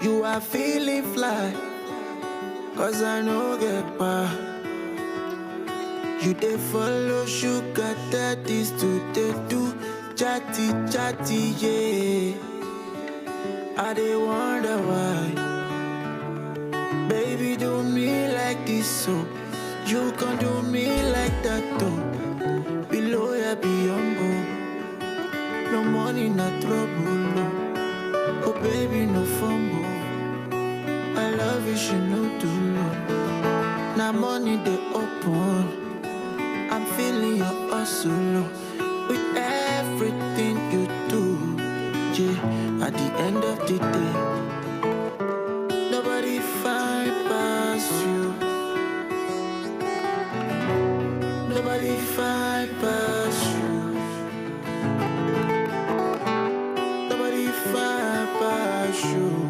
You are feeling fly, cause I know get by. You dey follow sugar daddies to they do chatty chatty, yeah. I dey wonder why. Baby, do me like this, so you can do me like that, though. Be loyal, be humble. No money, no trouble, no. Oh, baby, no fumble. I love you, she no do no. Now money they open. I'm feeling your hustle with everything you do. Yeah, at the end of the day, nobody find past you. Nobody find past you. Nobody find past you.